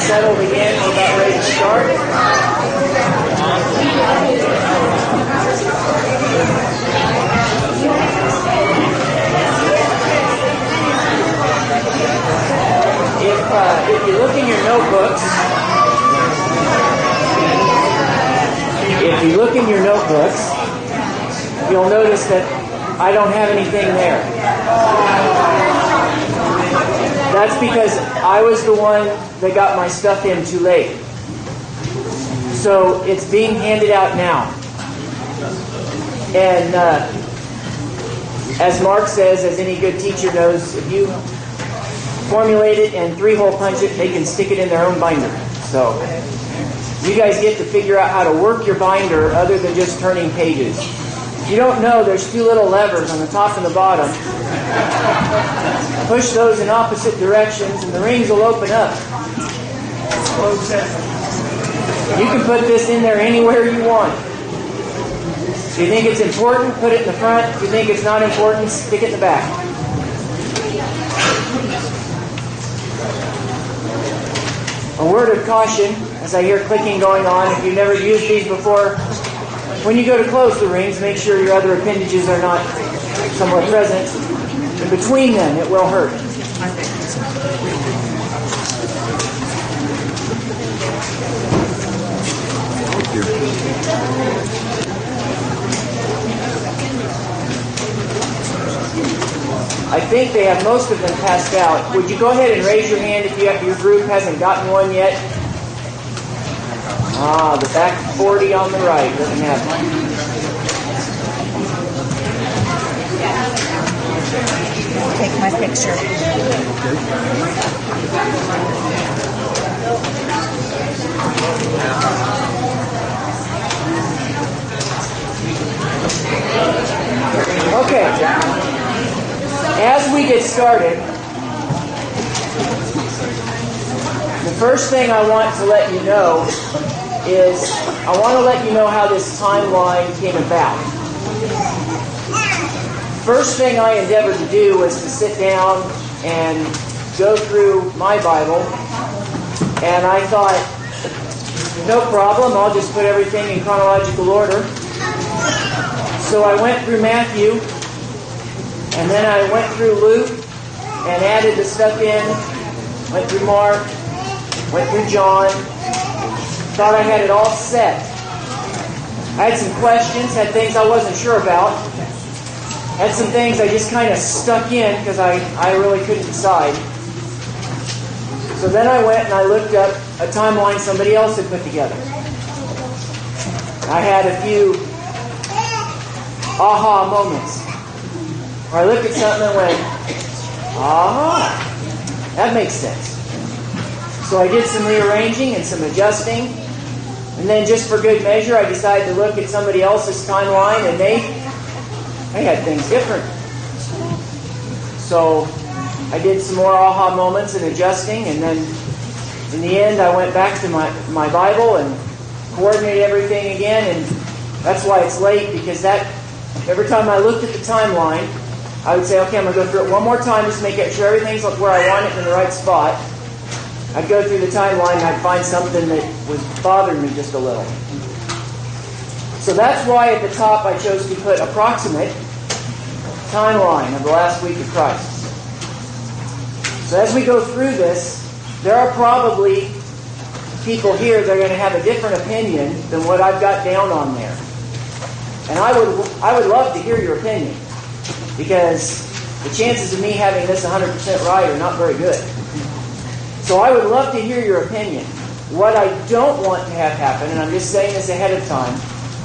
settled again. We're about ready to start. If you look in your notebooks, you'll notice that I don't have anything there. That's because I was the one that got my stuff in too late. So it's being handed out now. And as Mark says, as any good teacher knows, if you formulate it and 3-hole punch it, they can stick it in their own binder. So you guys get to figure out how to work your binder other than just turning pages. If you don't know, there's 2 little levers on the top and the bottom. Push those in opposite directions and the rings will open up. You can put this in there anywhere you want. If you think it's important, put it in the front. If you think it's not important, stick it in the back. A word of caution, as I hear clicking going on, if you've never used these before, when you go to close the rings, make sure your other appendages are not somewhere present. And between them, it will hurt. I think they have most of them passed out. Would you go ahead and raise your hand if your group hasn't gotten one yet? The back 40 on the right doesn't have one. Take my picture. Okay. As we get started, the first thing I want to let you know is I want to let you know how this timeline came about. First thing I endeavored to do was to sit down and go through my Bible, and I thought, no problem, I'll just put everything in chronological order. So I went through Matthew, and then I went through Luke and added the stuff in, went through Mark, went through John, thought I had it all set. I had some questions, had things I wasn't sure about, had some things I just kind of stuck in because I really couldn't decide. So then I went and I looked up a timeline somebody else had put together. I had a few aha moments. Or I looked at something and went, aha, that makes sense. So I did some rearranging and some adjusting. And then just for good measure, I decided to look at somebody else's timeline, and they had things different. So I did some more aha moments and adjusting, and then in the end I went back to my Bible and coordinated everything again, and that's why it's late, because every time I looked at the timeline, I would say, okay, I'm going to go through it one more time just to make sure everything's where I want it in the right spot. I'd go through the timeline and I'd find something that was bothering me just a little. So that's why at the top I chose to put approximate timeline of the last week of Christ. So as we go through this, there are probably people here that are going to have a different opinion than what I've got down on there. And I would love to hear your opinion, because the chances of me having this 100% right are not very good. So I would love to hear your opinion. What I don't want to have happen, and I'm just saying this ahead of time,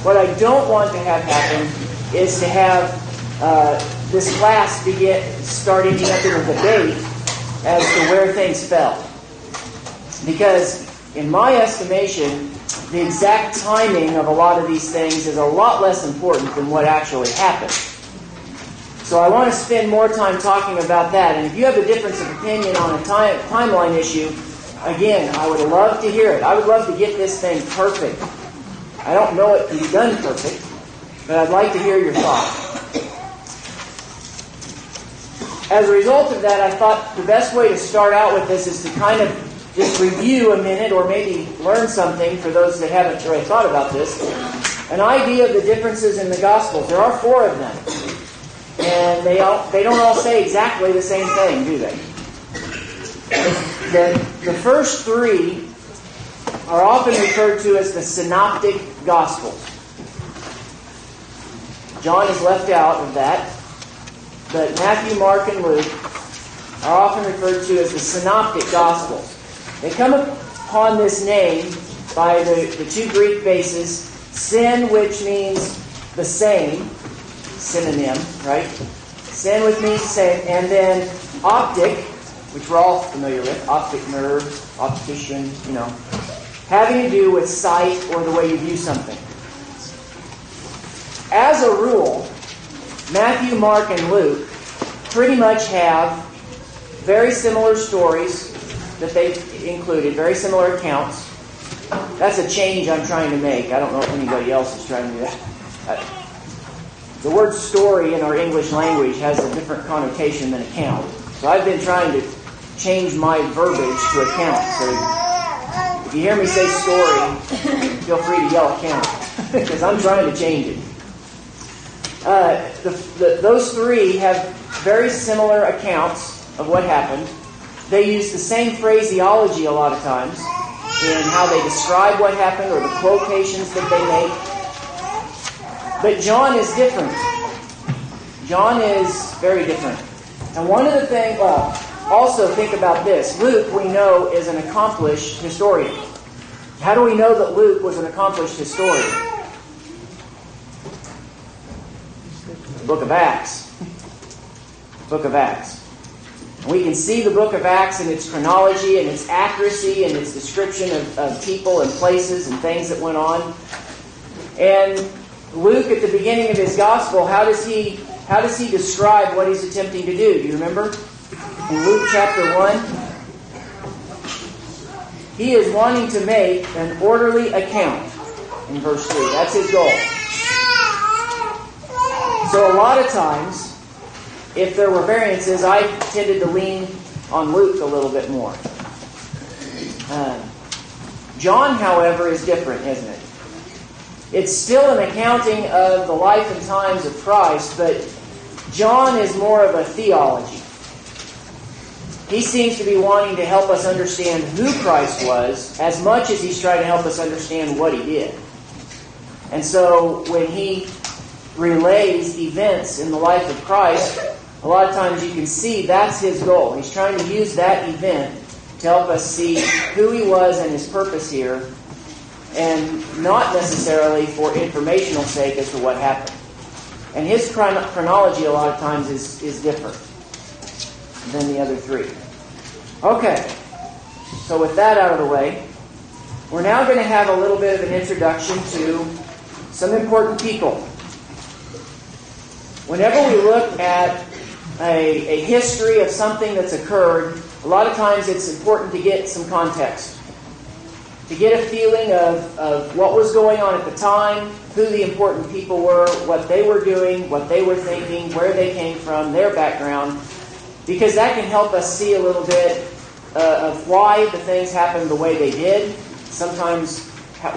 what I don't want to have happen is to have this class start ending up in a debate as to where things fell. Because in my estimation, the exact timing of a lot of these things is a lot less important than what actually happened. So I want to spend more time talking about that. And if you have a difference of opinion on a timeline issue, again, I would love to hear it. I would love to get this thing perfect. I don't know it can be done perfect, but I'd like to hear your thoughts. As a result of that, I thought the best way to start out with this is to kind of just review a minute or maybe learn something for those that haven't really thought about this. An idea of the differences in the Gospels. There are 4 of them. And they don't all say exactly the same thing, do they? The first 3 are often referred to as the Synoptic Gospels. John is left out of that. But Matthew, Mark, and Luke are often referred to as the Synoptic Gospels. They come upon this name by the 2 Greek bases, sin, which means the same, synonym, right? Sin, which means same, and then optic, which we're all familiar with, optic nerve, optician, having to do with sight or the way you view something. As a rule, Matthew, Mark, and Luke pretty much have very similar stories that they've included, very similar accounts. That's a change I'm trying to make. I don't know if anybody else is trying to do that. The word story in our English language has a different connotation than account. So I've been trying to change my verbiage to account. So if you hear me say story, feel free to yell account, because I'm trying to change it. Those 3 have very similar accounts of what happened. They use the same phraseology a lot of times in how they describe what happened or the quotations that they make. But John is different. John is very different. And one of the things, also think about this. Luke, we know, is an accomplished historian. How do we know that Luke was an accomplished historian? The book of Acts. Book of Acts. We can see the book of Acts and its chronology and its accuracy and its description of people and places and things that went on. And Luke, at the beginning of his gospel, how does he describe what he's attempting to do? Do you remember? In Luke chapter 1, he is wanting to make an orderly account in verse 3. That's his goal. So a lot of times, if there were variances, I tended to lean on Luke a little bit more. John, however, is different, isn't it? It's still an accounting of the life and times of Christ, but John is more of a theology. He seems to be wanting to help us understand who Christ was as much as he's trying to help us understand what he did. And so when he relays events in the life of Christ, a lot of times you can see that's his goal. He's trying to use that event to help us see who he was and his purpose here, and not necessarily for informational sake as to what happened. And his chronology a lot of times is different than the other 3. Okay, so with that out of the way, we're now going to have a little bit of an introduction to some important people. Whenever we look at a history of something that's occurred, a lot of times it's important to get some context. To get a feeling of what was going on at the time, who the important people were, what they were doing, what they were thinking, where they came from, their background. Because that can help us see a little bit of why the things happened the way they did. Sometimes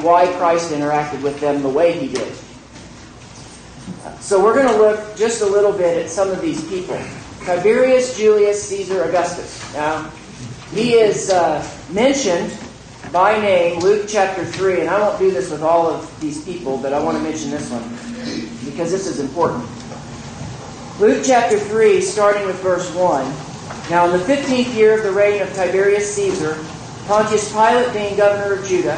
why Christ interacted with them the way he did. So we're going to look just a little bit at some of these people. Tiberius Julius Caesar Augustus. Now, he is mentioned by name, Luke chapter 3, and I won't do this with all of these people, but I want to mention this one, because this is important. Luke chapter 3, starting with verse 1. Now, in the 15th year of the reign of Tiberius Caesar, Pontius Pilate being governor of Judah,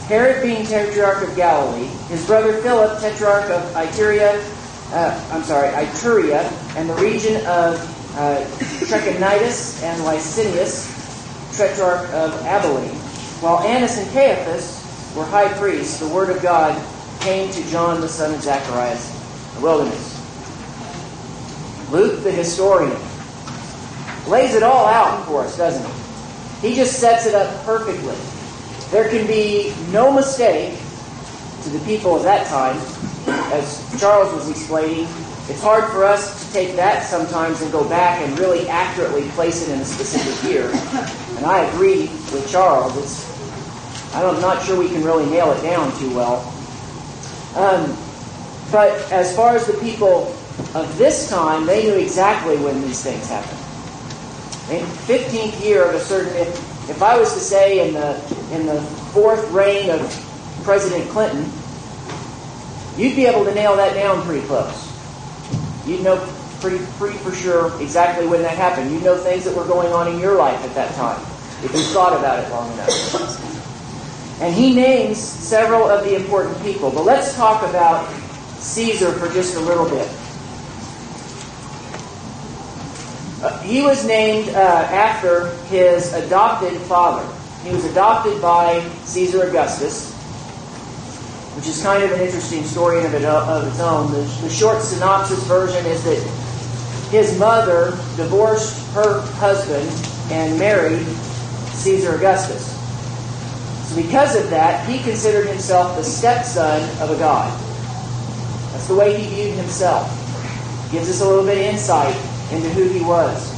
Herod being tetrarch of Galilee, his brother Philip, tetrarch of Iturea, and the region of Trachonitis, and Licinius, tetrarch of Abilene. While Annas and Caiaphas were high priests, the word of God came to John the son of Zacharias in the wilderness. Luke, the historian, lays it all out for us, doesn't he? He just sets it up perfectly. There can be no mistake to the people of that time, as Charles was explaining. It's hard for us to take that sometimes and go back and really accurately place it in a specific year. And I agree with Charles. I'm not sure we can really nail it down too well. But as far as the people of this time, they knew exactly when these things happened. In the 15th year of a certain, if I was to say in the fourth reign of President Clinton, you'd be able to nail that down pretty close. You'd know pretty for sure exactly when that happened. You'd know things that were going on in your life at that time, if you thought about it long enough. And he names several of the important people. But let's talk about Caesar for just a little bit. He was named after his adopted father. He was adopted by Caesar Augustus, which is kind of an interesting story of its own. The short synopsis version is that his mother divorced her husband and married Caesar Augustus. So because of that, he considered himself the stepson of a god. That's the way he viewed himself. Gives us a little bit of insight into who he was.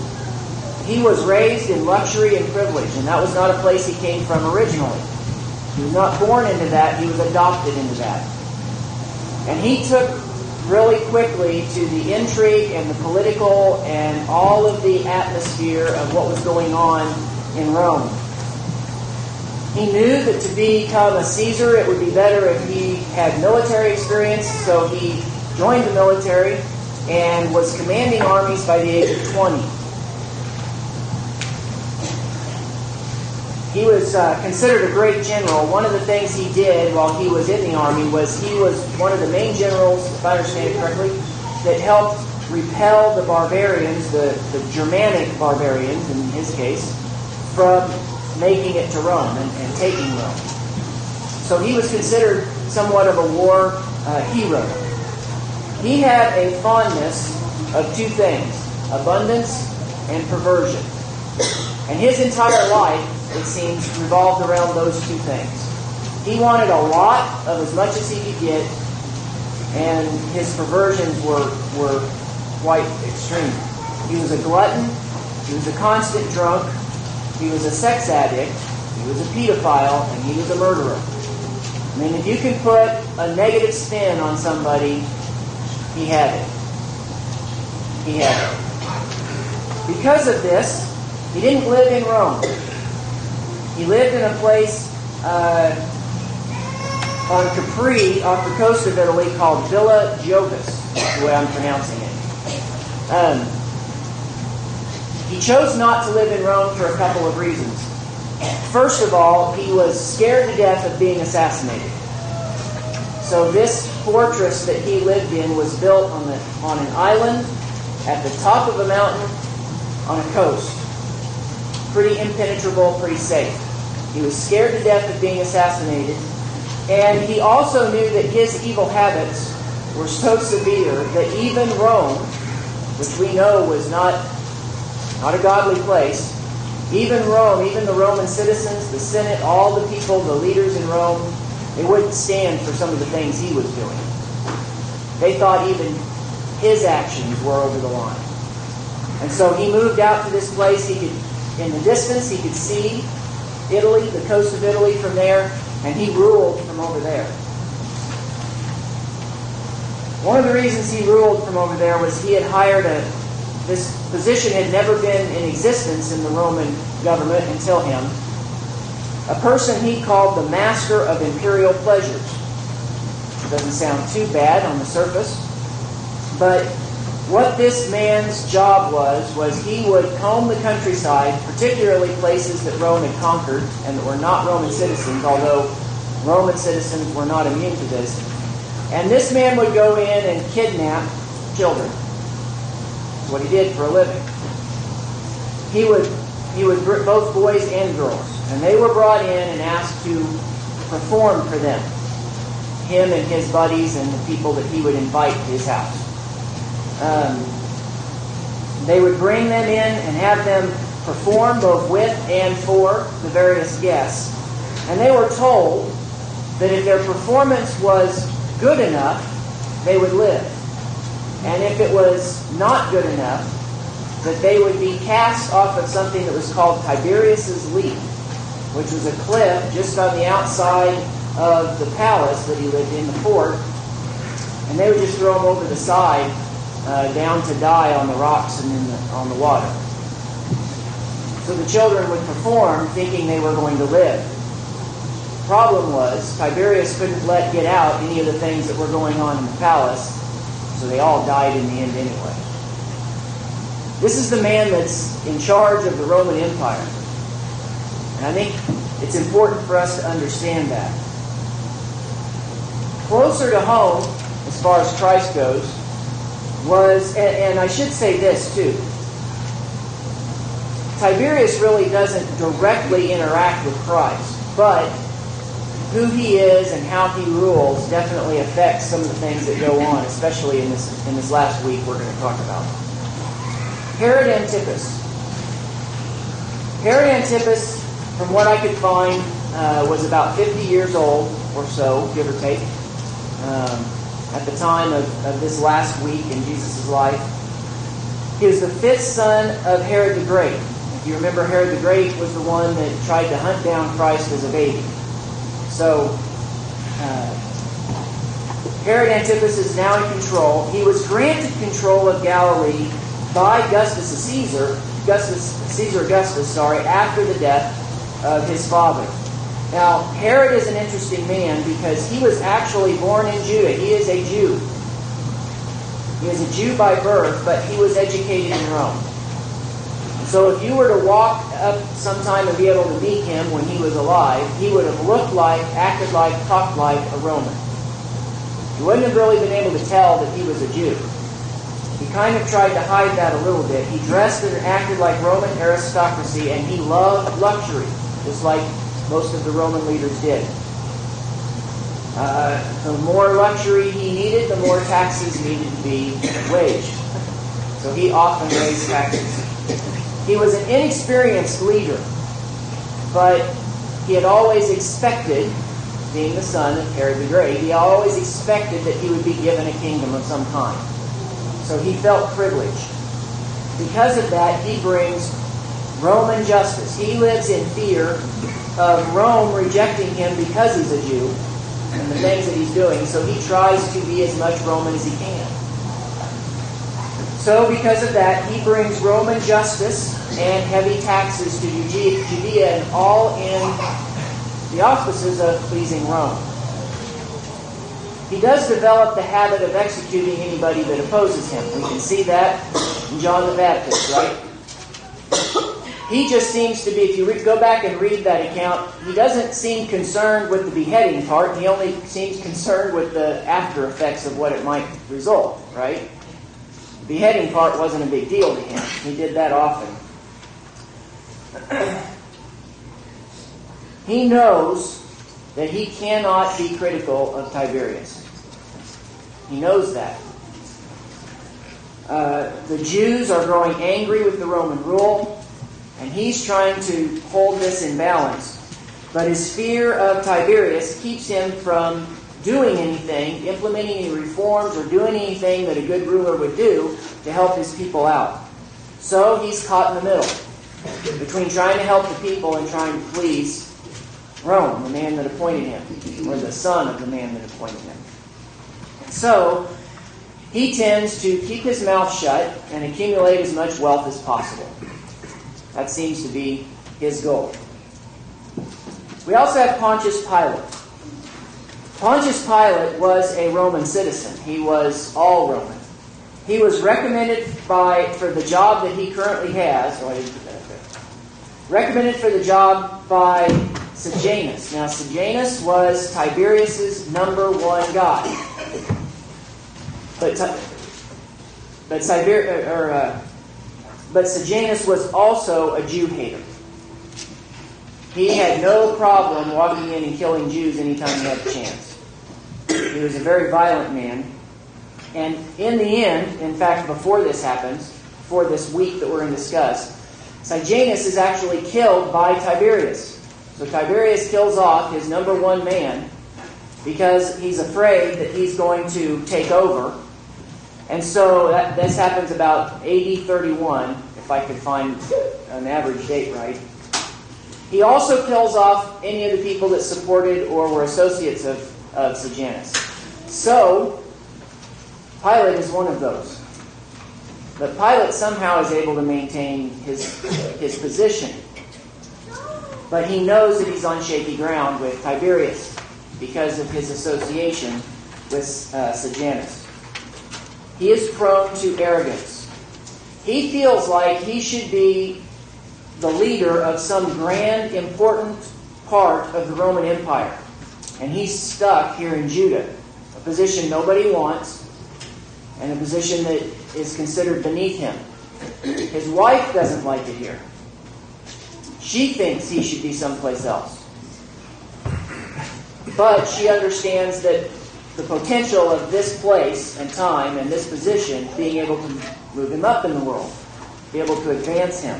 He was raised in luxury and privilege, and that was not a place he came from originally. He was not born into that, he was adopted into that. And he took really quickly to the intrigue and the political and all of the atmosphere of what was going on in Rome. He knew that to become a Caesar, it would be better if he had military experience, so he joined the military and was commanding armies by the age of 20. He was considered a great general. One of the things he did while he was in the army was he was one of the main generals, if I understand it correctly, that helped repel the barbarians, the Germanic barbarians in his case, from making it to Rome and taking Rome. So he was considered somewhat of a war hero. He had a fondness of two things, abundance and perversion. And his entire life, it seems, revolved around those two things. He wanted a lot of as much as he could get, and his perversions were quite extreme. He was a glutton, he was a constant drunk, he was a sex addict, he was a pedophile, and he was a murderer. I mean, if you can put a negative spin on somebody, he had it. He had it. Because of this, he didn't live in Rome. He lived in a place on Capri, off the coast of Italy, called Villa Jovis, the way I'm pronouncing it. He chose not to live in Rome for a couple of reasons. First of all, he was scared to death of being assassinated. So this fortress that he lived in was built on an island at the top of a mountain on a coast. Pretty impenetrable, pretty safe. He was scared to death of being assassinated. And he also knew that his evil habits were so severe that even Rome, which we know was not a godly place, even Rome, even the Roman citizens, the Senate, all the people, the leaders in Rome, they wouldn't stand for some of the things he was doing. They thought even his actions were over the line. And so he moved out to this place. In the distance, he could see Italy, the coast of Italy from there, and he ruled from over there. One of the reasons he ruled from over there was he had hired this position had never been in existence in the Roman government until him, a person he called the Master of Imperial Pleasures. Doesn't sound too bad on the surface, but what this man's job was he would comb the countryside, particularly places that Rome had conquered and that were not Roman citizens, although Roman citizens were not immune to this. And this man would go in and kidnap children. That's what he did for a living. He would both boys and girls, and they were brought in and asked to perform for them, him and his buddies and the people that he would invite to his house. They would bring them in and have them perform both with and for the various guests. And they were told that if their performance was good enough, they would live. And if it was not good enough, that they would be cast off of something that was called Tiberius's Leap, which was a cliff just on the outside of the palace that he lived in, the fort. And they would just throw them over the side down to die on the rocks and on the water. So the children would perform thinking they were going to live. The problem was Tiberius couldn't let get out any of the things that were going on in the palace, so they all died in the end anyway. This is the man that's in charge of the Roman Empire. And I think it's important for us to understand that. Closer to home, as far as Christ goes, was, and I should say this too, Tiberius really doesn't directly interact with Christ, but who he is and how he rules definitely affects some of the things that go on, especially in this last week we're going to talk about. Herod Antipas. Herod Antipas, from what I could find, was about 50 years old or so, give or take, at the time of this last week in Jesus' life. He was the 5th son of Herod the Great. If you remember, Herod the Great was the one that tried to hunt down Christ as a baby. So, Herod Antipas is now in control. He was granted control of Galilee by Caesar Augustus, after the death of his father. Now, Herod is an interesting man because he was actually born in Judah. He is a Jew. He is a Jew by birth, but he was educated in Rome. So if you were to walk up sometime and be able to meet him when he was alive, he would have looked like, acted like, talked like a Roman. You wouldn't have really been able to tell that he was a Jew. He kind of tried to hide that a little bit. He dressed and acted like Roman aristocracy, and he loved luxury, just like most of the Roman leaders did. The more luxury he needed, the more taxes needed to be waged. So he often raised taxes. He was an inexperienced leader, but he had always expected, being the son of Herod the Great, he always expected that he would be given a kingdom of some kind. So he felt privileged. Because of that, he brings Roman justice. He lives in fear of Rome rejecting him because he's a Jew and the things that he's doing. So he tries to be as much Roman as he can. So because of that, he brings Roman justice and heavy taxes to Judea, and all in the auspices of pleasing Rome. He does develop the habit of executing anybody that opposes him. We can see that in John the Baptist, right? He just seems to be, if you go back and read that account, he doesn't seem concerned with the beheading part. He only seems concerned with the after effects of what it might result, right? The beheading part wasn't a big deal to him. He did that often. He knows that he cannot be critical of Tiberius. He knows that. The Jews are growing angry with the Roman rule, and he's trying to hold this in balance. But his fear of Tiberius keeps him from doing anything, implementing any reforms, or doing anything that a good ruler would do to help his people out. So he's caught in the middle between trying to help the people and trying to please Rome, the man that appointed him, or the son of the man that appointed him. So he tends to keep his mouth shut and accumulate as much wealth as possible. That seems to be his goal. We also have Pontius Pilate. Pontius Pilate was a Roman citizen. He was all Roman. He was recommended for the job that he currently has, recommended for the job by Sejanus. Now, Sejanus was Tiberius's number one guy. But Sejanus was also a Jew hater. He had no problem walking in and killing Jews anytime he had a chance. He was a very violent man. And in the end, in fact, before this happens, before this week that we're going to discuss, Sejanus is actually killed by Tiberius. So Tiberius kills off his number one man because he's afraid that he's going to take over And so this happens about AD 31, if I could find an average date right. He also kills off any of the people that supported or were associates of Sejanus. So, Pilate is one of those. But Pilate somehow is able to maintain his position. But he knows that he's on shaky ground with Tiberius because of his association with Sejanus. He is prone to arrogance. He feels like he should be the leader of some grand, important part of the Roman Empire. And he's stuck here in Judah, a position nobody wants, and a position that is considered beneath him. His wife doesn't like it here. She thinks he should be someplace else. But she understands that the potential of this place and time and this position being able to move him up in the world, be able to advance him.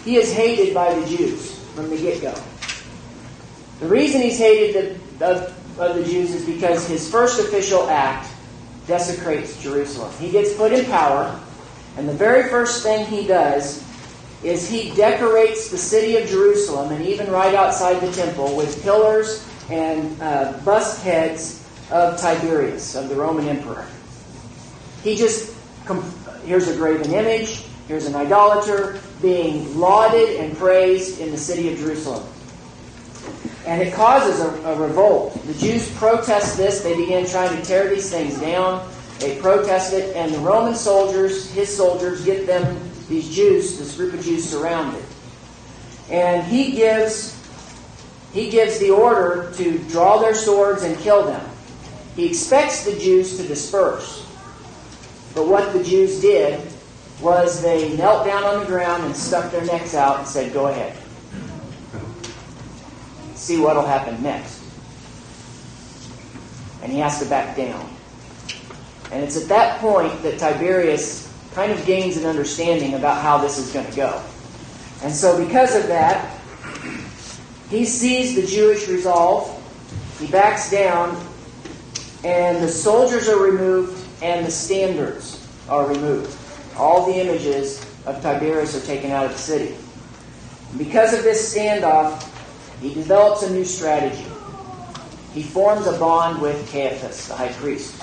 He is hated by the Jews from the get-go. The reason he's hated of the Jews is because his first official act desecrates Jerusalem. He gets put in power, and the very first thing he does is he decorates the city of Jerusalem, and even right outside the temple, with pillars and bust heads of Tiberius, of the Roman emperor. Here's a graven image, here's an idolater being lauded and praised in the city of Jerusalem. And it causes a revolt. The Jews protest this. They begin trying to tear these things down. They protest it, and the Roman soldiers, his soldiers, get them, this group of Jews surrounded. And he gives the order to draw their swords and kill them. He expects the Jews to disperse. But what the Jews did was they knelt down on the ground and stuck their necks out and said, "Go ahead. See what will happen next." And he has to back down. And it's at that point that Tiberius kind of gains an understanding about how this is going to go. And so because of that, he sees the Jewish resolve, he backs down, and the soldiers are removed and the standards are removed. All the images of Tiberius are taken out of the city. And because of this standoff, he develops a new strategy. He forms a bond with Caiaphas, the high priest.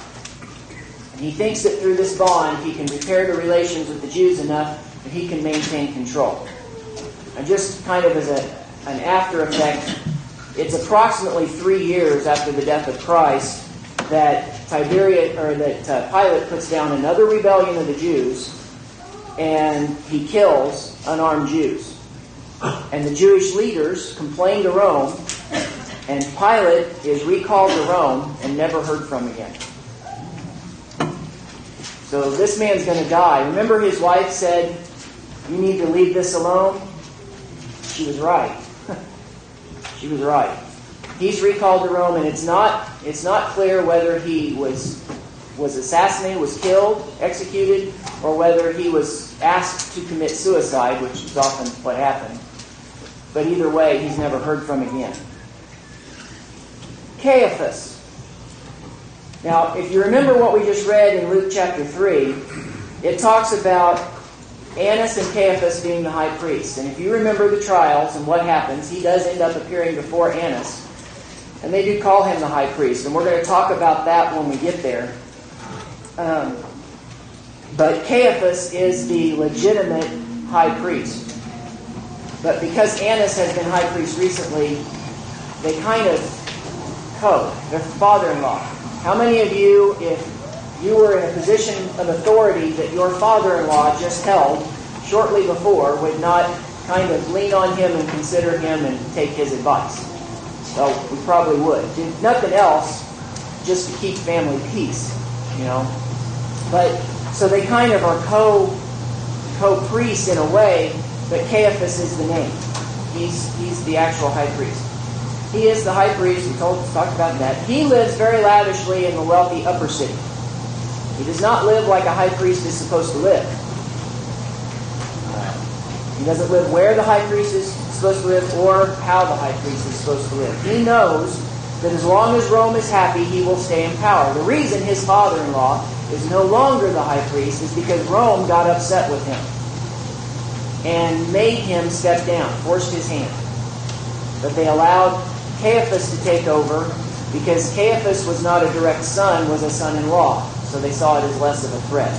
And he thinks that through this bond, he can repair the relations with the Jews enough that he can maintain control. And just kind of as an after effect, it's approximately 3 years after the death of Christ that Pilate puts down another rebellion of the Jews, and he kills unarmed Jews. And the Jewish leaders complain to Rome, and Pilate is recalled to Rome and never heard from again. So this man's going to die. Remember his wife said, "You need to leave this alone"? She was right. She was right. He's recalled to Rome, and it's not clear whether he was assassinated, was killed, executed, or whether he was asked to commit suicide, which is often what happened. But either way, he's never heard from again. Caiaphas. Now, if you remember what we just read in Luke chapter 3, it talks about Annas and Caiaphas being the high priest. And if you remember the trials and what happens, he does end up appearing before Annas. And they do call him the high priest. And we're going to talk about that when we get there. But Caiaphas is the legitimate high priest. But because Annas has been high priest recently, they kind of they're father-in-law. How many of you, if you were in a position of authority that your father-in-law just held shortly before, would not kind of lean on him and consider him and take his advice? Well, we probably would. If nothing else, just to keep family peace, But so they kind of are co-priests in a way, but Caiaphas is the name. He's the actual high priest. He is the high priest. We talked about that. He lives very lavishly in the wealthy upper city. He does not live like a high priest is supposed to live. He doesn't live where the high priest is supposed to live or how the high priest is supposed to live. He knows that as long as Rome is happy, he will stay in power. The reason his father-in-law is no longer the high priest is because Rome got upset with him and made him step down, forced his hand. But they allowed Caiaphas to take over because Caiaphas was not a direct son, was a son-in-law. So they saw it as less of a threat.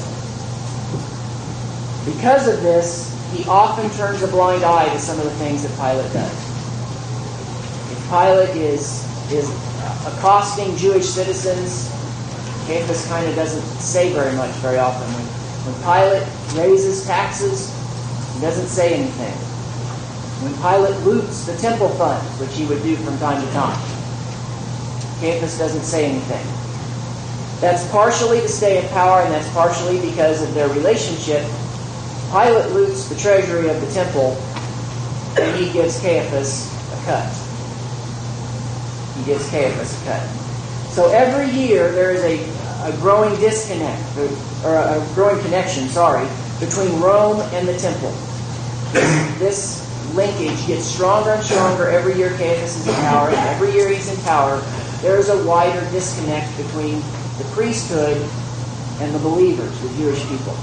Because of this, he often turns a blind eye to some of the things that Pilate does. If Pilate is accosting Jewish citizens, Caiaphas kind of doesn't say very much very often. When Pilate raises taxes, he doesn't say anything. When Pilate loots the temple funds, which he would do from time to time, Caiaphas doesn't say anything. That's partially to stay in power, and that's partially because of their relationship. Pilate loots the treasury of the temple, and he gives Caiaphas a cut. He gives Caiaphas a cut. So every year there is a growing disconnect, or a growing connection, between Rome and the temple. This linkage gets stronger and stronger every year Caiaphas is in power, and every year he's in power, there is a wider disconnect between the priesthood and the believers, the Jewish people.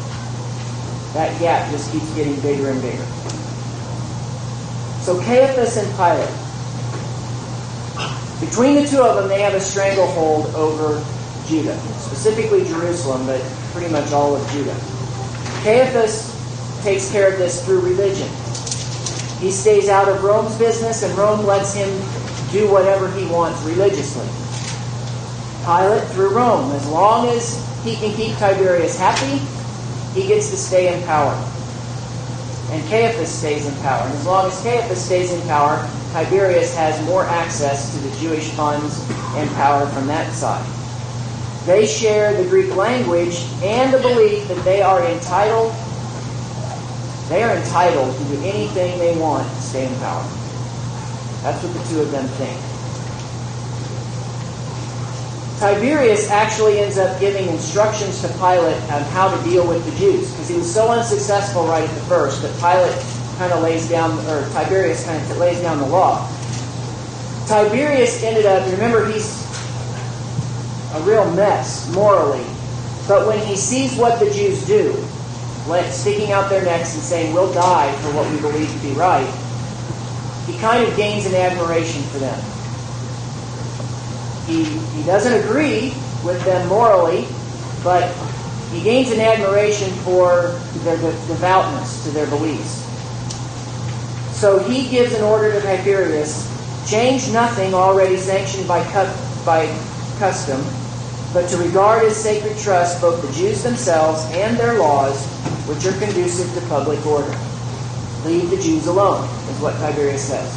That gap just keeps getting bigger and bigger. So Caiaphas and Pilate, between the two of them, they have a stranglehold over Judah, specifically Jerusalem, but pretty much all of Judah. Caiaphas takes care of this through religion. He stays out of Rome's business, and Rome lets him do whatever he wants religiously. Pilate through Rome. As long as he can keep Tiberius happy, he gets to stay in power. And Caiaphas stays in power. And as long as Caiaphas stays in power, Tiberius has more access to the Jewish funds and power from that side. They share the Greek language and the belief that they are entitled to do anything they want to stay in power. That's what the two of them think. Tiberius actually ends up giving instructions to Pilate on how to deal with the Jews, because he was so unsuccessful right at the first that Tiberius kind of lays down the law. Tiberius ended up, remember, he's a real mess morally, but when he sees what the Jews do, sticking out their necks and saying, "We'll die for what we believe to be right," he kind of gains an admiration for them. He doesn't agree with them morally, but he gains an admiration for their devoutness to their beliefs. So he gives an order to Tiberius, change nothing already sanctioned by custom, but to regard as sacred trust both the Jews themselves and their laws, which are conducive to public order. Leave the Jews alone, is what Tiberius says.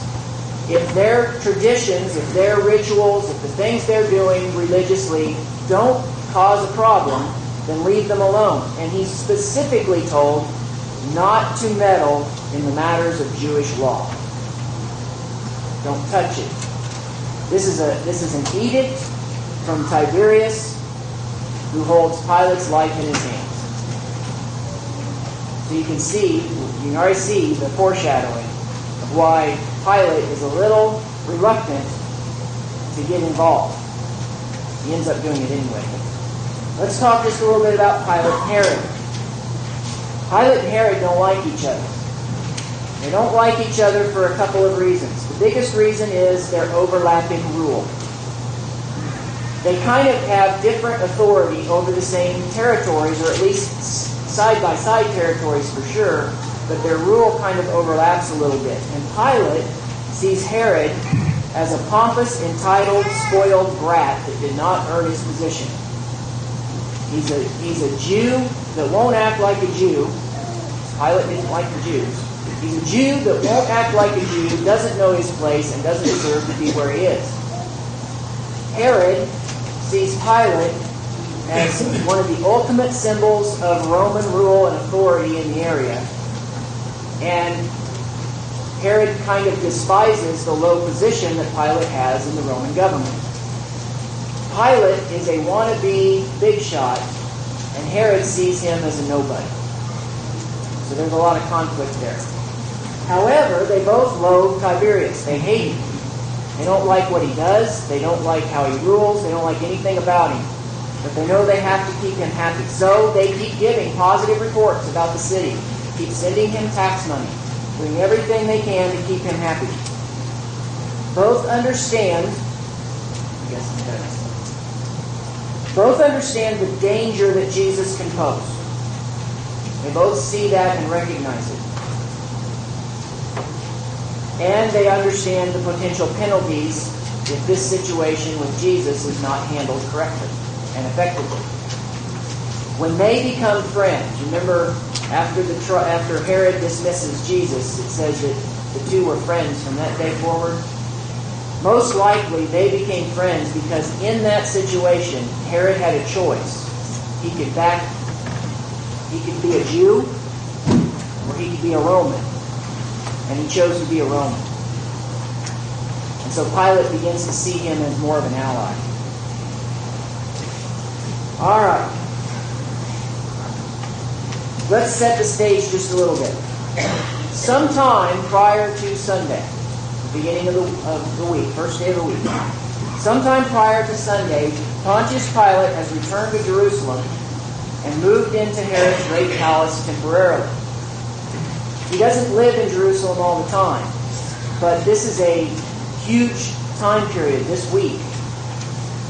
If their traditions, if their rituals, if the things they're doing religiously don't cause a problem, then leave them alone. And he's specifically told not to meddle in the matters of Jewish law. Don't touch it. This is an edict from Tiberius, who holds Pilate's life in his hands. So you can already see the foreshadowing of why Pilate is a little reluctant to get involved. He ends up doing it anyway. Let's talk just a little bit about Pilate and Herod. Pilate and Herod don't like each other. They don't like each other for a couple of reasons. The biggest reason is their overlapping rule. They kind of have different authority over the same territories, or at least side-by-side territories for sure, but their rule kind of overlaps a little bit. And Pilate sees Herod as a pompous, entitled, spoiled brat that did not earn his position. He's a Jew that won't act like a Jew. Pilate didn't like the Jews. He's a Jew that won't act like a Jew, doesn't know his place, and doesn't deserve to be where he is. Herod sees Pilate as one of the ultimate symbols of Roman rule and authority in the area. And Herod kind of despises the low position that Pilate has in the Roman government. Pilate is a wannabe big shot, and Herod sees him as a nobody. So there's a lot of conflict there. However, they both loathe Tiberius. They hate him. They don't like what he does. They don't like how he rules. They don't like anything about him. But they know they have to keep him happy. So they keep giving positive reports about the city. Keep sending him tax money. Doing everything they can to keep him happy. Both understand the danger that Jesus can pose. They both see that and recognize it. And they understand the potential penalties if this situation with Jesus is not handled correctly and effectively. When they become friends, remember after Herod dismisses Jesus, it says that the two were friends from that day forward. Most likely they became friends because in that situation, Herod had a choice. He could be a Jew or he could be a Roman. And he chose to be a Roman. And so Pilate begins to see him as more of an ally. All right. Let's set the stage just a little bit. Sometime prior to Sunday, the beginning of the week, first day of the week, sometime prior to Sunday, Pontius Pilate has returned to Jerusalem and moved into Herod's great palace temporarily. He doesn't live in Jerusalem all the time, but this is a huge time period this week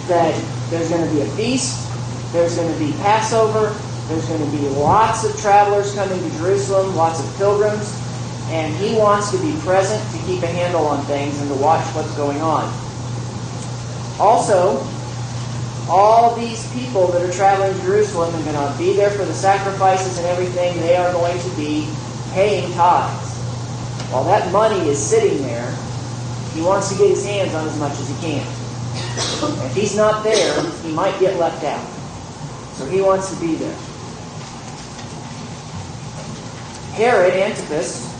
that there's going to be a feast, there's going to be Passover, there's going to be lots of travelers coming to Jerusalem, lots of pilgrims, and he wants to be present to keep a handle on things and to watch what's going on. Also, all these people that are traveling to Jerusalem are going to be there for the sacrifices and everything. They are going to be paying tithes. While that money is sitting there, he wants to get his hands on as much as he can. If he's not there, he might get left out. So he wants to be there. Herod Antipas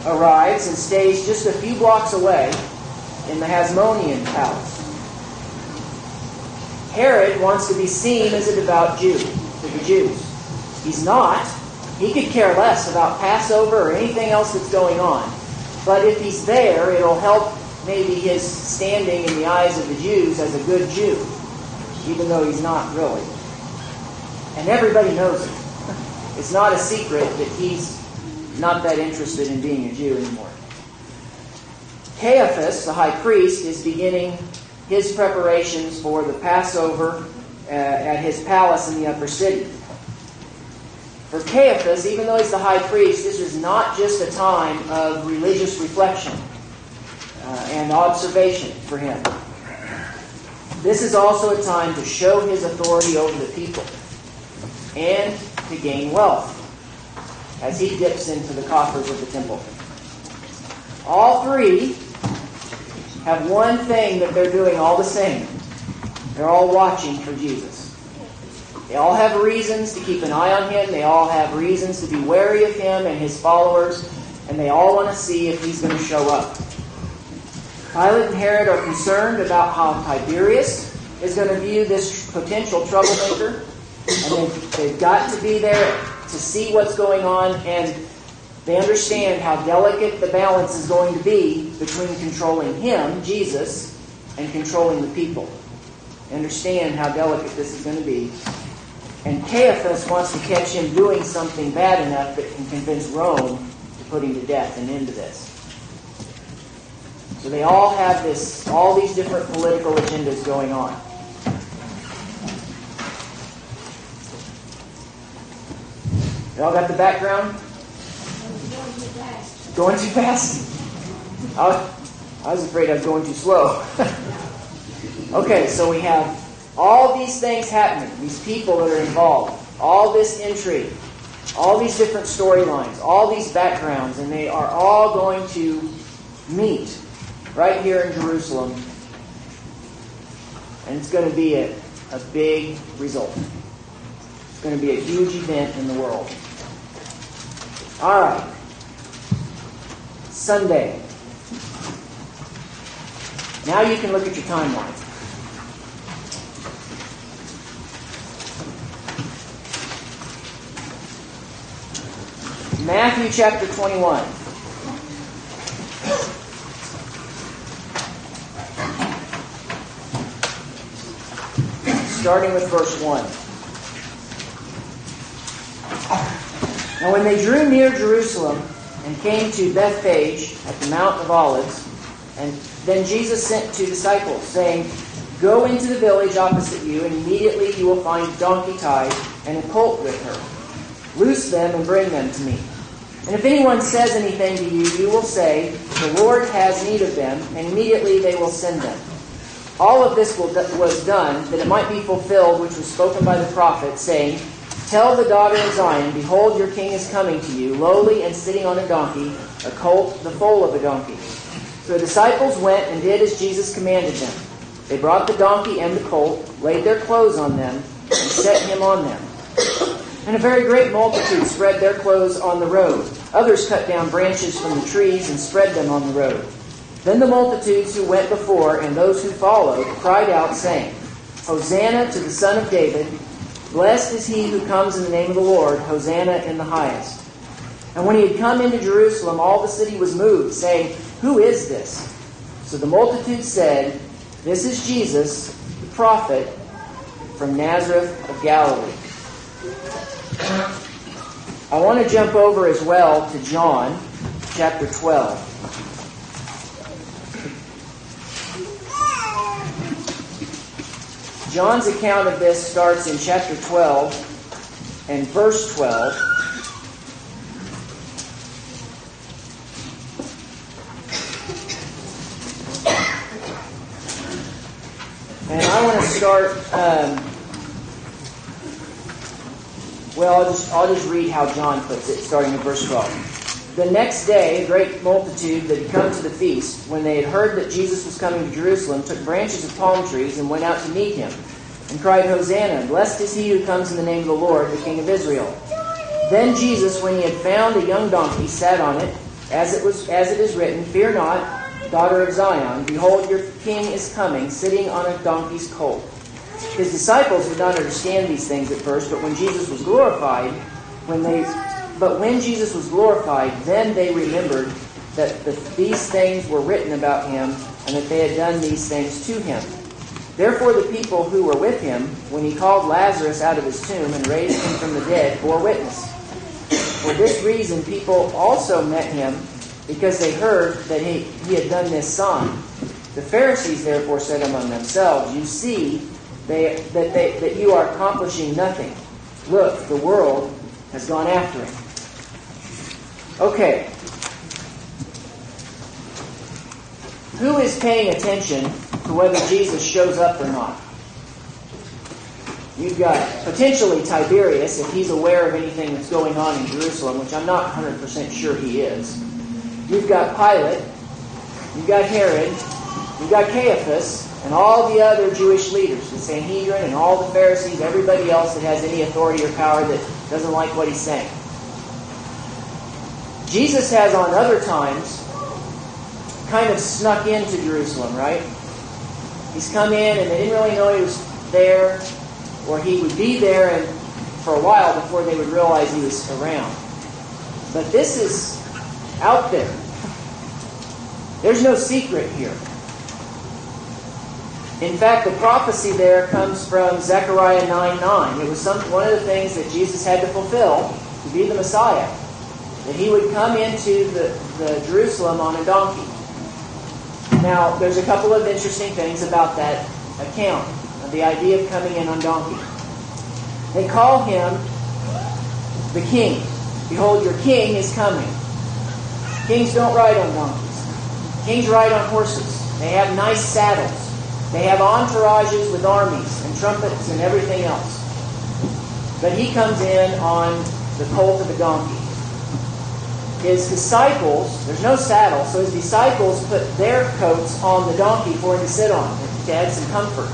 arrives and stays just a few blocks away in the Hasmonean palace. Herod wants to be seen as a devout Jew to the Jews. He's not. He could care less about Passover or anything else that's going on. But if he's there, it'll help maybe his standing in the eyes of the Jews as a good Jew, even though he's not really. And everybody knows it. It's not a secret that he's not that interested in being a Jew anymore. Caiaphas, the high priest, is beginning his preparations for the Passover at his palace in the upper city. For Caiaphas, even though he's the high priest, this is not just a time of religious reflection and observation for him. This is also a time to show his authority over the people and to gain wealth as he dips into the coffers of the temple. All three have one thing that they're doing all the same. They're all watching for Jesus. They all have reasons to keep an eye on him. They all have reasons to be wary of him and his followers. And they all want to see if he's going to show up. Pilate and Herod are concerned about how Tiberius is going to view this potential troublemaker. And they've got to be there to see what's going on. And they understand how delicate the balance is going to be between controlling him, Jesus, and controlling the people. They understand how delicate this is going to be. And Caiaphas wants to catch him doing something bad enough that can convince Rome to put him to death and end this. So they all have all these different political agendas going on. You all got the background? Going too fast? I was afraid I was going too slow. Okay, so we have all these things happening, these people that are involved, all this intrigue, all these different storylines, all these backgrounds, and they are all going to meet right here in Jerusalem. And it's going to be a big result. It's going to be a huge event in the world. All right. Sunday. Now you can look at your timeline. Matthew chapter 21. starting with verse 1. Now when they drew near Jerusalem and came to Bethphage at the Mount of Olives, and then Jesus sent 2 disciples, saying, "Go into the village opposite you, and immediately you will find a donkey tied and a colt with her. Loose them and bring them to me. And if anyone says anything to you, you will say, 'The Lord has need of them,' and immediately they will send them." All of this was done that it might be fulfilled which was spoken by the prophet, saying, "Tell the daughter of Zion, behold, your king is coming to you, lowly and sitting on a donkey, a colt, the foal of a donkey." So the disciples went and did as Jesus commanded them. They brought the donkey and the colt, laid their clothes on them, and set him on them. And a very great multitude spread their clothes on the road. Others cut down branches from the trees and spread them on the road. Then the multitudes who went before and those who followed cried out, saying, "Hosanna to the Son of David! Blessed is he who comes in the name of the Lord! Hosanna in the highest!" And when he had come into Jerusalem, all the city was moved, saying, "Who is this?" So the multitude said, "This is Jesus, the prophet, from Nazareth of Galilee." I want to jump over as well to John chapter 12. John's account of this starts in chapter 12 and verse 12. And I want to start, I'll just read how John puts it, starting in verse 12. The next day, a great multitude that had come to the feast, when they had heard that Jesus was coming to Jerusalem, took branches of palm trees and went out to meet him, and cried, "Hosanna! Blessed is he who comes in the name of the Lord, the King of Israel." Then Jesus, when he had found a young donkey, sat on it, as it is written, "Fear not, daughter of Zion, behold, your king is coming, sitting on a donkey's colt." His disciples did not understand these things at first, but when Jesus was glorified, then they remembered that these things were written about him, and that they had done these things to him. Therefore the people who were with him, when he called Lazarus out of his tomb and raised him from the dead, bore witness. For this reason people also met him, because they heard that he had done this sign. The Pharisees therefore said among themselves, "You see that you are accomplishing nothing. Look, the world has gone after him." Okay. Who is paying attention to whether Jesus shows up or not? You've got potentially Tiberius, if he's aware of anything that's going on in Jerusalem, which I'm not 100% sure he is. You've got Pilate, you've got Herod, you've got Caiaphas, and all the other Jewish leaders, the Sanhedrin and all the Pharisees, everybody else that has any authority or power that doesn't like what he's saying. Jesus has on other times kind of snuck into Jerusalem, right? He's come in and they didn't really know he was there, or he would be there and for a while before they would realize he was around. But this is out there. There's no secret here. In fact, the prophecy there comes from Zechariah 9:9. It was one of the things that Jesus had to fulfill to be the Messiah. That he would come into the Jerusalem on a donkey. Now, there's a couple of interesting things about that account, of the idea of coming in on donkey. They call him the king. Behold, your king is coming. Kings don't ride on donkeys. Kings ride on horses. They have nice saddles. They have entourages with armies and trumpets and everything else. But he comes in on the colt of a donkey. His disciples, there's no saddle, so his disciples put their coats on the donkey for him to sit on, to add some comfort.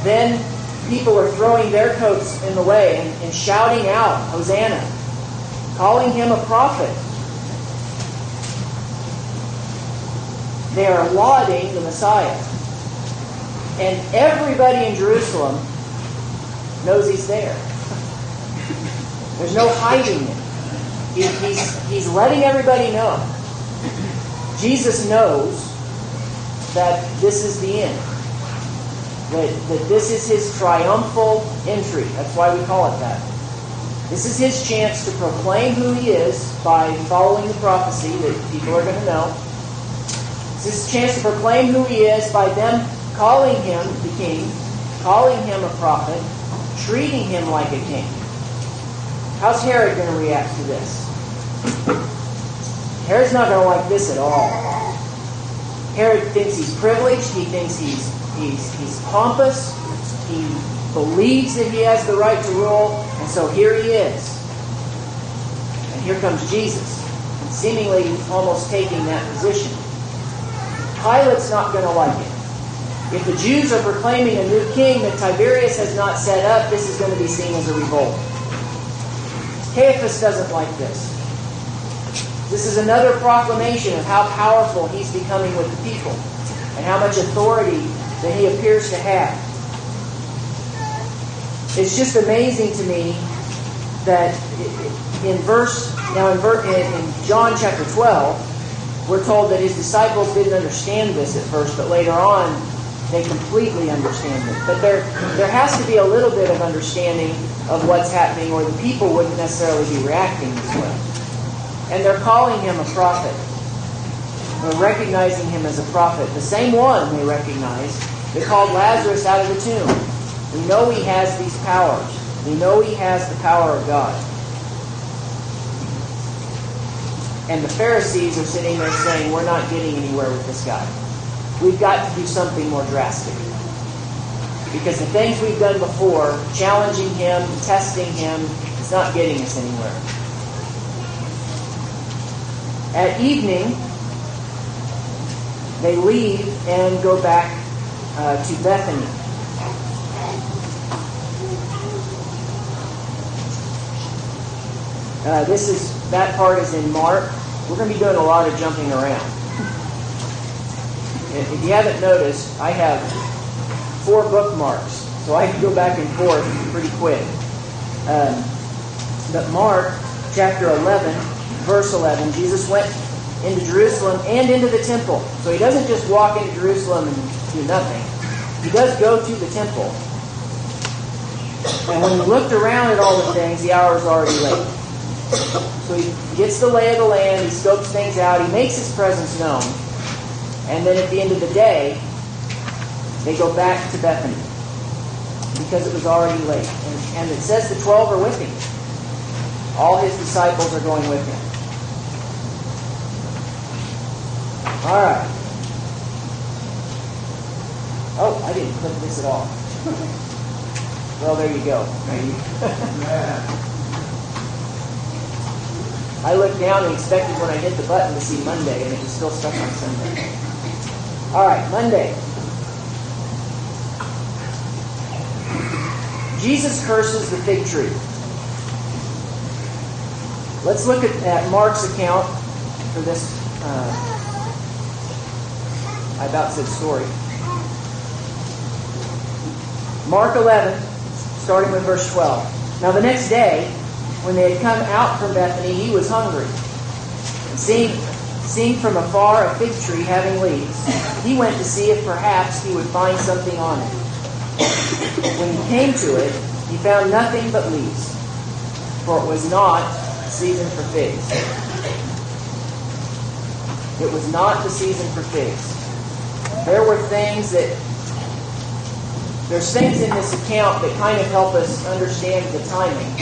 Then people are throwing their coats in the way and shouting out, "Hosanna," calling him a prophet. They are lauding the Messiah. And everybody in Jerusalem knows he's there. There's no hiding it. He's letting everybody know. Jesus knows that this is the end. That this is his triumphal entry. That's why we call it that. This is his chance to proclaim who he is by following the prophecy that people are going to know. This is his chance to proclaim who he is by them calling him the king, calling him a prophet, treating him like a king. How's Herod going to react to this? Herod's not going to like this at all. Herod thinks he's privileged. He thinks he's pompous. He believes that he has the right to rule. And so here he is. And here comes Jesus. And seemingly almost taking that position. Pilate's not going to like it. If the Jews are proclaiming a new king that Tiberius has not set up, this is going to be seen as a revolt. Caiaphas doesn't like this. This is another proclamation of how powerful he's becoming with the people and how much authority that he appears to have. It's just amazing to me that in John chapter 12, we're told that his disciples didn't understand this at first, but later on they completely understand it. But there has to be a little bit of understanding of what's happening, or the people wouldn't necessarily be reacting this way. And they're calling him a prophet. They're recognizing him as a prophet. The same one they recognize. They called Lazarus out of the tomb. We know he has these powers. We know he has the power of God. And the Pharisees are sitting there saying, we're not getting anywhere with this guy. We've got to do something more drastic. Because the things we've done before, challenging him, testing him, it's not getting us anywhere. At evening, they leave and go back to Bethany. That part is in Mark. We're going to be doing a lot of jumping around. If you haven't noticed, I have 4 bookmarks, so I can go back and forth pretty quick. But Mark chapter 11, verse 11, Jesus went into Jerusalem and into the temple. So he doesn't just walk into Jerusalem and do nothing. He does go to the temple. And when he looked around at all the things, the hour was already late. So he gets the lay of the land, he scopes things out, he makes his presence known. And then at the end of the day, they go back to Bethany because it was already late. And it says the 12 are with him. All his disciples are going with him. All right. Oh, I didn't click this at all. Well, there you go. I looked down and expected when I hit the button to see Monday, and it was still stuck on Sunday. All right, Monday. Jesus curses the fig tree. Let's look at Mark's account for this. I about said story. Mark 11, starting with verse 12. Now the next day, when they had come out from Bethany, he was hungry. And seeing from afar a fig tree having leaves, he went to see if perhaps he would find something on it. When he came to it, he found nothing but leaves, for it was not the season for figs. It was not the season for figs. There's things in this account that kind of help us understand the timing.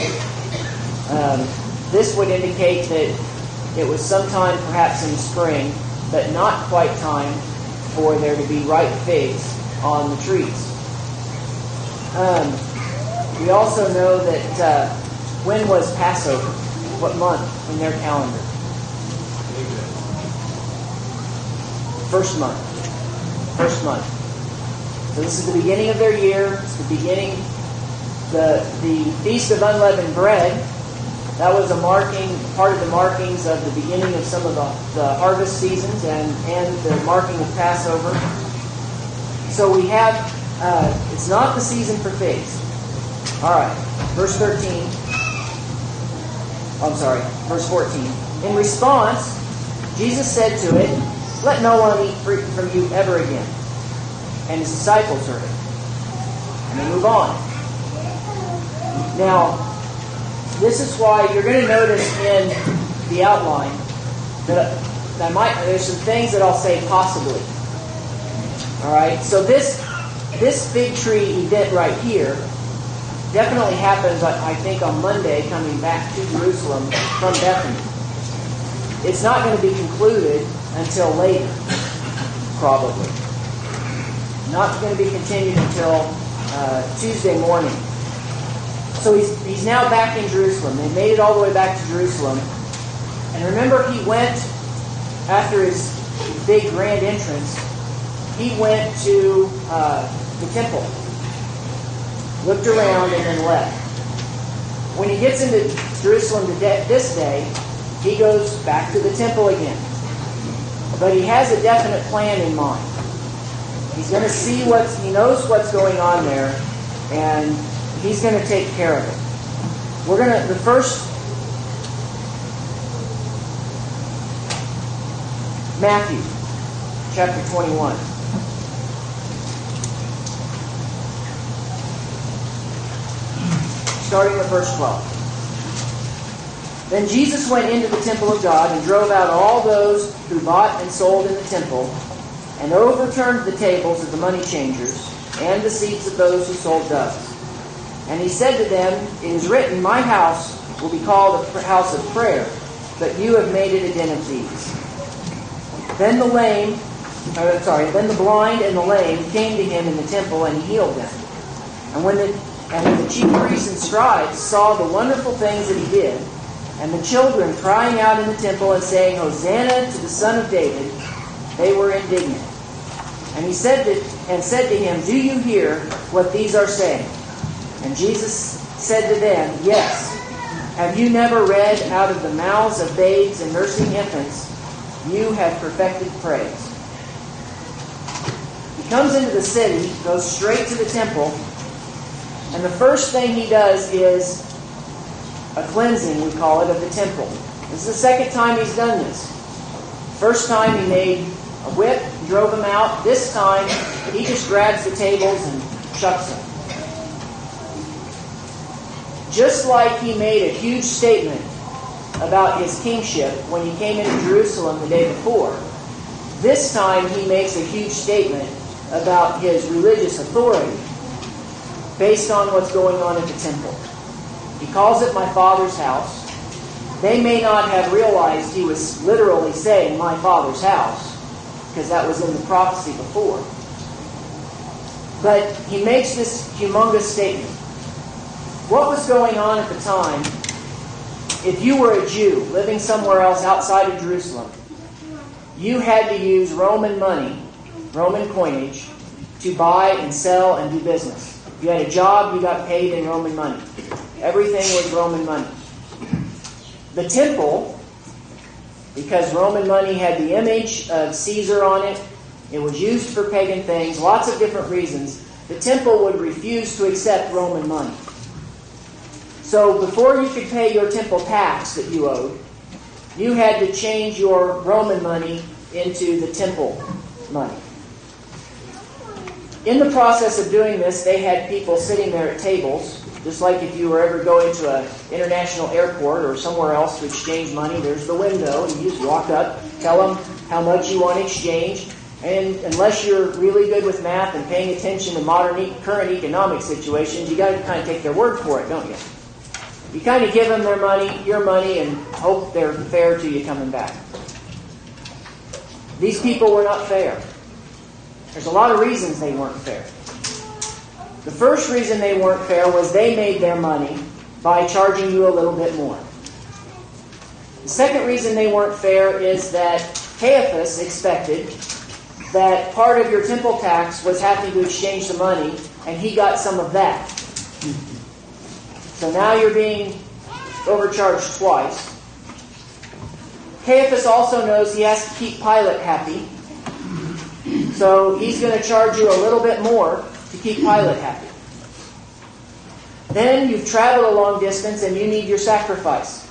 This would indicate that it was sometime perhaps in the spring, but not quite time for there to be ripe figs on the trees. We also know that when was Passover? What month in their calendar? First month. So this is the beginning of their year. It's the beginning, the Feast of Unleavened Bread. That was part of the markings of the beginning of some of the harvest seasons and the marking of Passover. So we have, it's not the season for figs. All right, verse 14. In response, Jesus said to it, "Let no one eat fruit from you ever again." And his disciples heard it. and they move on. Now, this is why you're going to notice in the outline that there's some things that I'll say possibly. All right, so this fig tree event right here definitely happens, I think, on Monday, coming back to Jerusalem from Bethany. It's not going to be concluded until later, probably. Not going to be continued until Tuesday morning. So he's now back in Jerusalem. They made it all the way back to Jerusalem. And remember, he went, after his big grand entrance, he went to the temple, looked around, and then left. When he gets into Jerusalem this day, he goes back to the temple again. But he has a definite plan in mind. He's going to see he knows what's going on there, and he's going to take care of it. The first, Matthew, chapter 21. Starting with verse 12. Then Jesus went into the temple of God and drove out all those who bought and sold in the temple, and overturned the tables of the money changers and the seats of those who sold doves. And he said to them, "It is written, my house will be called a house of prayer, but you have made it a den of thieves." Then the blind and the lame came to him in the temple, and he healed them. And when the chief priests and scribes saw the wonderful things that he did, and the children crying out in the temple and saying, "Hosanna to the Son of David," they were indignant. And he said to him, "Do you hear what these are saying?" And Jesus said to them, "Yes. Have you never read, out of the mouths of babes and nursing infants, you have perfected praise?" He comes into the city, goes straight to the temple, and the first thing he does is a cleansing, we call it, of the temple. This is the second time he's done this. First time he made a whip, drove them out. This time he just grabs the tables and shucks them. Just like he made a huge statement about his kingship when he came into Jerusalem the day before, this time he makes a huge statement about his religious authority based on what's going on at the temple. He calls it my Father's house. They may not have realized he was literally saying my Father's house, because that was in the prophecy before. But he makes this humongous statement. What was going on at the time, if you were a Jew living somewhere else outside of Jerusalem, you had to use Roman money, Roman coinage, to buy and sell and do business. If you had a job, you got paid in Roman money. Everything was Roman money. The temple, because Roman money had the image of Caesar on it, it was used for pagan things, lots of different reasons, the temple would refuse to accept Roman money. So before you could pay your temple tax that you owed, you had to change your Roman money into the temple money. In the process of doing this, they had people sitting there at tables, just like if you were ever going to an international airport or somewhere else to exchange money, there's the window, and you just walk up, tell them how much you want to exchange, and unless you're really good with math and paying attention to current economic situations, you got to kind of take their word for it, don't you? You kind of give them their money, your money, and hope they're fair to you coming back. These people were not fair. There's a lot of reasons they weren't fair. The first reason they weren't fair was they made their money by charging you a little bit more. The second reason they weren't fair is that Caiaphas expected that part of your temple tax was having to exchange the money, and he got some of that. So now you're being overcharged twice. Caiaphas also knows he has to keep Pilate happy. So he's going to charge you a little bit more to keep Pilate happy. Then you've traveled a long distance and you need your sacrifice.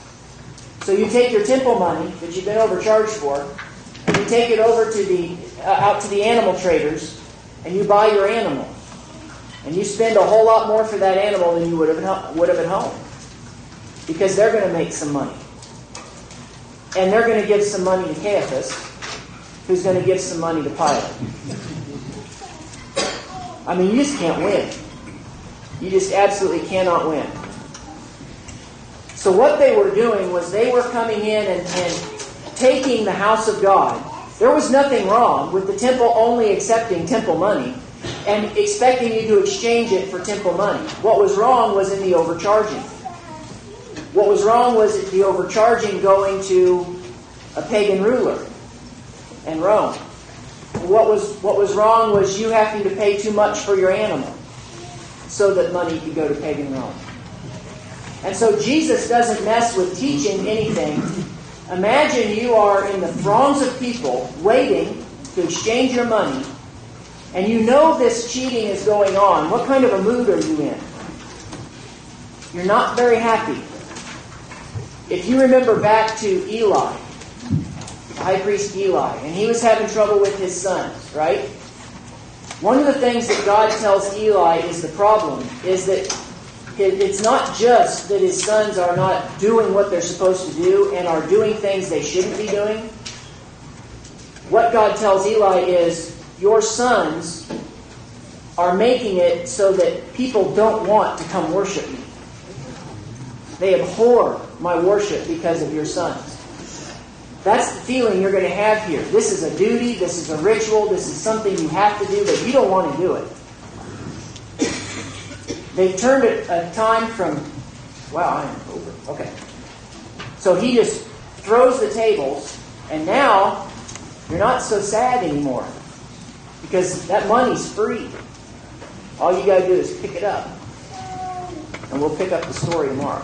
So you take your temple money that you've been overcharged for, and you take it over to out to the animal traders, and you buy your animal. And you spend a whole lot more for that animal than you would have at home. Because they're going to make some money. And they're going to give some money to Caiaphas, who's going to give some money to Pilate. I mean, you just can't win. You just absolutely cannot win. So what they were doing was they were coming in and taking the house of God. There was nothing wrong with the temple only accepting temple money and expecting you to exchange it for temple money. What was wrong was in the overcharging. What was wrong was the overcharging going to a pagan ruler in Rome. What was wrong was you having to pay too much for your animal so that money could go to pagan Rome. And so Jesus doesn't mess with teaching anything. Imagine you are in the throngs of people waiting to exchange your money, and you know this cheating is going on. What kind of a mood are you in? You're not very happy. If you remember back to Eli, high priest Eli, and he was having trouble with his sons, right? One of the things that God tells Eli is the problem, is that it's not just that his sons are not doing what they're supposed to do and are doing things they shouldn't be doing. What God tells Eli is, your sons are making it so that people don't want to come worship me. They abhor my worship because of your sons. That's the feeling you're going to have here. This is a duty, this is a ritual, this is something you have to do, but you don't want to do it. They've turned a time from... Wow, I am over. Okay. So he just throws the tables, and now you're not so sad anymore. Because that money's free. All you got to do is pick it up. And we'll pick up the story tomorrow.